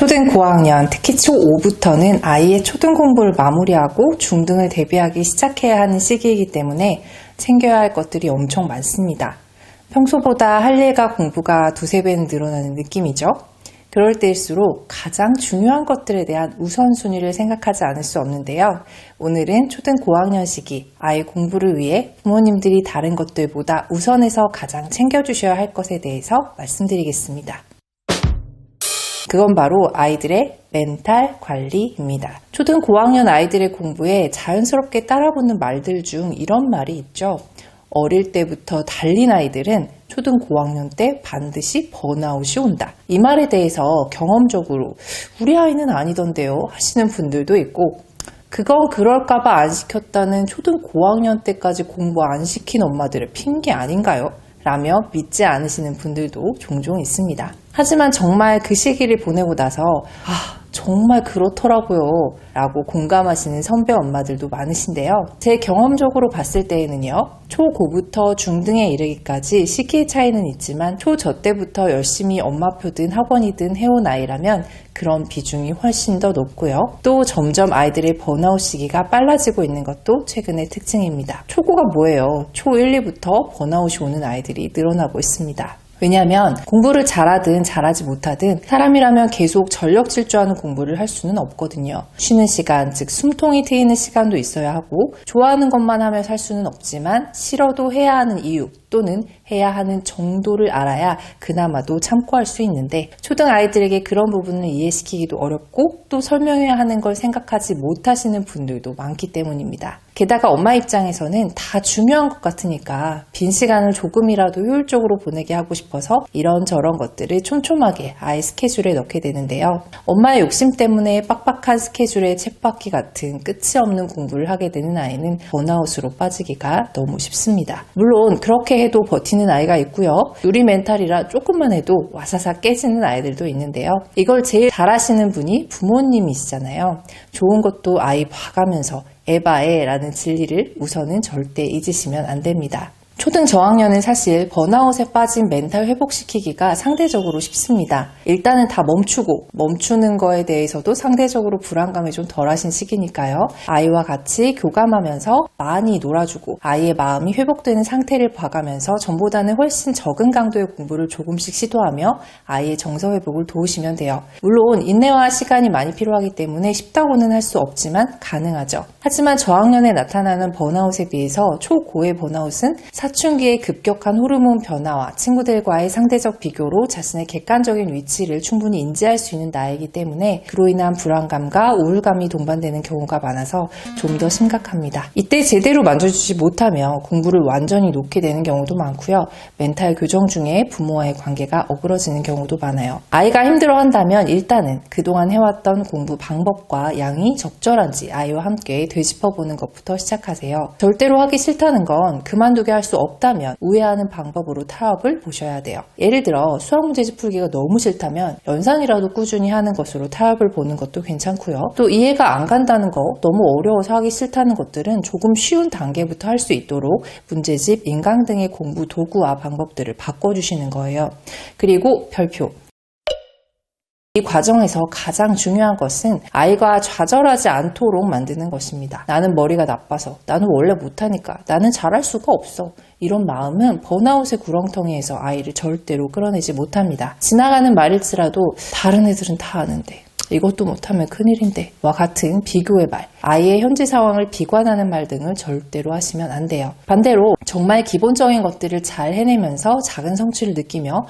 초등 고학년, 특히 초5부터는 아이의 초등 공부를 마무리하고 중등을 대비하기 시작해야 하는 시기이기 때문에 챙겨야 할 것들이 엄청 많습니다. 평소보다 할 일과 공부가 두세 배는 늘어나는 느낌이죠. 그럴 때일수록 가장 중요한 것들에 대한 우선순위를 생각하지 않을 수 없는데요. 오늘은 초등 고학년 시기 아이 공부를 위해 부모님들이 다른 것들보다 우선해서 가장 챙겨주셔야 할 것에 대해서 말씀드리겠습니다. 그건 바로 아이들의 멘탈 관리입니다. 초등 고학년 아이들의 공부에 자연스럽게 따라붙는 말들 중 이런 말이 있죠. 어릴 때부터 달린 아이들은 초등 고학년 때 반드시 번아웃이 온다. 이 말에 대해서 경험적으로 우리 아이는 아니던데요 하시는 분들도 있고, 그건 그럴까봐 안 시켰다는 초등 고학년 때까지 공부 안 시킨 엄마들의 핑계 아닌가요? 라며 믿지 않으시는 분들도 종종 있습니다. 하지만 정말 그 시기를 보내고 나서 정말 그렇더라고요 라고 공감하시는 선배 엄마들도 많으신데요. 제 경험적으로 봤을 때에는요, 초9부터 중등에 이르기까지 시기의 차이는 있지만 초 저 때부터 열심히 엄마표든 학원이든 해온 아이라면 그런 비중이 훨씬 더 높고요. 또 점점 아이들의 번아웃 시기가 빨라지고 있는 것도 최근의 특징입니다. 초고가 뭐예요? 초1, 2부터 번아웃이 오는 아이들이 늘어나고 있습니다. 왜냐하면 공부를 잘하든 잘하지 못하든 사람이라면 계속 전력 질주하는 공부를 할 수는 없거든요. 쉬는 시간, 즉 숨통이 트이는 시간도 있어야 하고, 좋아하는 것만 하며 살 수는 없지만 싫어도 해야 하는 이유 또는 해야 하는 정도를 알아야 그나마도 참고할 수 있는데, 초등 아이들에게 그런 부분을 이해시키기도 어렵고 또 설명해야 하는 걸 생각하지 못하시는 분들도 많기 때문입니다. 게다가 엄마 입장에서는 다 중요한 것 같으니까 빈 시간을 조금이라도 효율적으로 보내게 하고 싶어서 이런저런 것들을 촘촘하게 아이 스케줄에 넣게 되는데요. 엄마의 욕심 때문에 빡빡한 스케줄에 쳇바퀴 같은 끝이 없는 공부를 하게 되는 아이는 번아웃으로 빠지기가 너무 쉽습니다. 물론 그렇게 해도 버티는 아이가 있고요. 요리 멘탈이라 조금만 해도 와사사 깨지는 아이들도 있는데요. 이걸 제일 잘하시는 분이 부모님이시잖아요. 좋은 것도 아이 봐가면서 에바에 라는 진리를 우선은 절대 잊으시면 안 됩니다. 초등 저학년은 사실 번아웃에 빠진 멘탈 회복시키기가 상대적으로 쉽습니다. 일단은 다 멈추는 거에 대해서도 상대적으로 불안감이 좀 덜하신 시기니까요. 아이와 같이 교감하면서 많이 놀아주고 아이의 마음이 회복되는 상태를 봐가면서 전보다는 훨씬 적은 강도의 공부를 조금씩 시도하며 아이의 정서 회복을 도우시면 돼요. 물론 인내와 시간이 많이 필요하기 때문에 쉽다고는 할 수 없지만 가능하죠. 하지만 저학년에 나타나는 번아웃에 비해서 초고의 번아웃은 사춘기의 급격한 호르몬 변화와 친구들과의 상대적 비교로 자신의 객관적인 위치를 충분히 인지할 수 있는 나이기 때문에 그로 인한 불안감과 우울감이 동반되는 경우가 많아서 좀 더 심각합니다. 이때 제대로 만져주지 못하며 공부를 완전히 놓게 되는 경우도 많고요. 멘탈 교정 중에 부모와의 관계가 어그러지는 경우도 많아요. 아이가 힘들어한다면 일단은 그동안 해왔던 공부 방법과 양이 적절한지 아이와 함께 되짚어보는 것부터 시작하세요. 절대로 하기 싫다는 건 그만두게 할 수 없다면 우회하는 방법으로 타협을 보셔야 돼요. 예를 들어 수학 문제집 풀기가 너무 싫다면 연산이라도 꾸준히 하는 것으로 타협을 보는 것도 괜찮고요. 또 이해가 안 간다는 거, 너무 어려워서 하기 싫다는 것들은 조금 쉬운 단계부터 할 수 있도록 문제집, 인강 등의 공부 도구와 방법들을 바꿔주시는 거예요. 그리고 별표. 이 과정에서 가장 중요한 것은 아이가 좌절하지 않도록 만드는 것입니다. 나는 머리가 나빠서, 나는 원래 못하니까, 나는 잘할 수가 없어. 이런 마음은 번아웃의 구렁텅이에서 아이를 절대로 끌어내지 못합니다. 지나가는 말일지라도 다른 애들은 다 아는데 이것도 못하면 큰일인데 와 같은 비교의 말, 아이의 현재 상황을 비관하는 말 등을 절대로 하시면 안 돼요. 반대로 정말 기본적인 것들을 잘 해내면서 작은 성취를 느끼며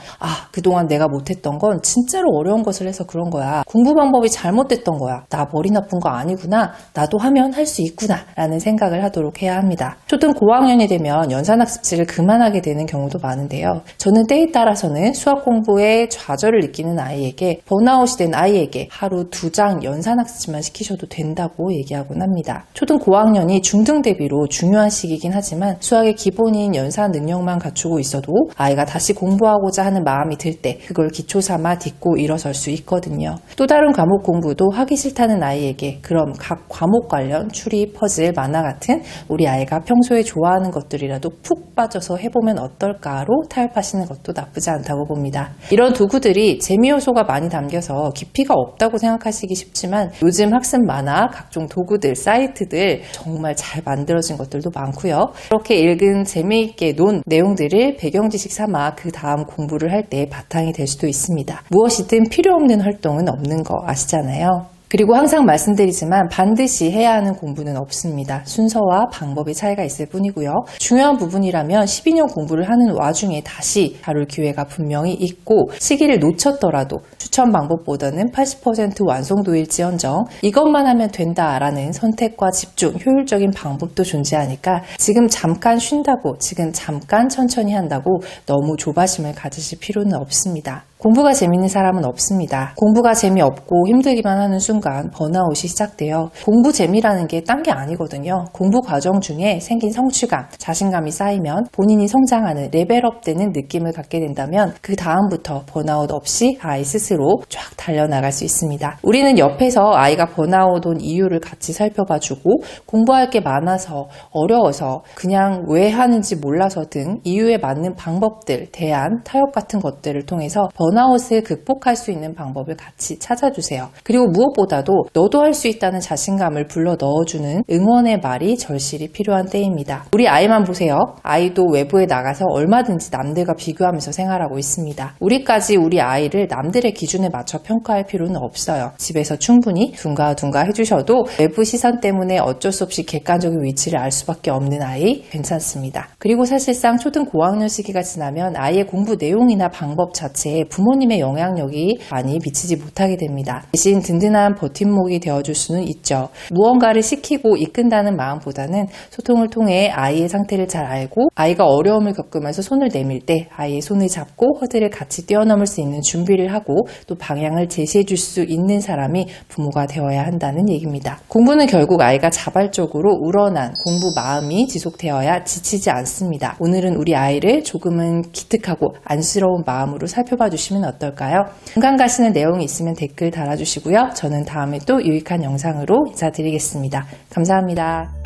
그동안 내가 못했던 건 진짜로 어려운 것을 해서 그런 거야. 공부 방법이 잘못됐던 거야. 나 머리 나쁜 거 아니구나. 나도 하면 할 수 있구나 라는 생각을 하도록 해야 합니다. 초등 고학년이 되면 연산학습지를 그만하게 되는 경우도 많은데요. 저는 때에 따라서는 수학 공부에 좌절을 느끼는 아이에게, 번아웃이 된 아이에게 하루 2장 연산학습만 시키셔도 된다고 얘기하곤 합니다. 초등 고학년이 중등 대비로 중요한 시기이긴 하지만 수학의 기본인 연산 능력만 갖추고 있어도 아이가 다시 공부하고자 하는 마음이 들 때 그걸 기초 삼아 딛고 일어설 수 있거든요. 또 다른 과목 공부도 하기 싫다는 아이에게 그럼 각 과목 관련 추리, 퍼즐, 만화 같은 우리 아이가 평소에 좋아하는 것들이라도 푹 빠져서 해보면 어떨까로 타협하시는 것도 나쁘지 않다고 봅니다. 이런 도구들이 재미 요소가 많이 담겨서 깊이가 없다고 생각하시기 쉽지만 요즘 학습 만화, 각종 도구들, 사이트들 정말 잘 만들어진 것들도 많고요. 그렇게 읽은 재미있게 논 내용들을 배경 지식 삼아 그 다음 공부를 할 때 바탕이 될 수도 있습니다. 무엇이든 필요 없는 활동은 없는 거 아시잖아요. 그리고 항상 말씀드리지만 반드시 해야 하는 공부는 없습니다. 순서와 방법의 차이가 있을 뿐이고요. 중요한 부분이라면 12년 공부를 하는 와중에 다시 다룰 기회가 분명히 있고 시기를 놓쳤더라도 추천 방법보다는 80% 완성도일지언정 이것만 하면 된다라는 선택과 집중, 효율적인 방법도 존재하니까 지금 잠깐 쉰다고, 지금 잠깐 천천히 한다고 너무 조바심을 가지실 필요는 없습니다. 공부가 재밌는 사람은 없습니다. 공부가 재미없고 힘들기만 하는 순간 번아웃이 시작돼요. 공부 재미라는 게 딴 게 아니거든요. 공부 과정 중에 생긴 성취감, 자신감이 쌓이면 본인이 성장하는 레벨업되는 느낌을 갖게 된다면 그 다음부터 번아웃 없이 아이 스스로 쫙 달려나갈 수 있습니다. 우리는 옆에서 아이가 번아웃 온 이유를 같이 살펴봐주고 공부할 게 많아서 어려워서 그냥 왜 하는지 몰라서 등 이유에 맞는 방법들, 대안, 타협 같은 것들을 통해서 번아웃을 극복할 수 있는 방법을 같이 찾아주세요. 그리고 무엇보다도 너도 할 수 있다는 자신감을 불러 넣어주는 응원의 말이 절실히 필요한 때입니다. 우리 아이만 보세요. 아이도 외부에 나가서 얼마든지 남들과 비교하면서 생활하고 있습니다. 우리까지 우리 아이를 남들의 기준에 맞춰 평가할 필요는 없어요. 집에서 충분히 둔가둔가 해주셔도 외부 시선 때문에 어쩔 수 없이 객관적인 위치를 알 수밖에 없는 아이 괜찮습니다. 그리고 사실상 초등 고학년 시기가 지나면 아이의 공부 내용이나 방법 자체에 부모님의 영향력이 많이 미치지 못하게 됩니다. 대신 든든한 버팀목이 되어줄 수는 있죠. 무언가를 시키고 이끈다는 마음보다는 소통을 통해 아이의 상태를 잘 알고 아이가 어려움을 겪으면서 손을 내밀 때 아이의 손을 잡고 허들을 같이 뛰어넘을 수 있는 준비를 하고 또 방향을 제시해 줄 수 있는 사람이 부모가 되어야 한다는 얘기입니다. 공부는 결국 아이가 자발적으로 우러난 공부 마음이 지속되어야 지치지 않습니다. 오늘은 우리 아이를 조금은 기특하고 안쓰러운 마음으로 살펴봐 주시면 어떨까요? 공감 가시는 내용이 있으면 댓글 달아주시고요. 저는 다음에 또 유익한 영상으로 인사드리겠습니다. 감사합니다.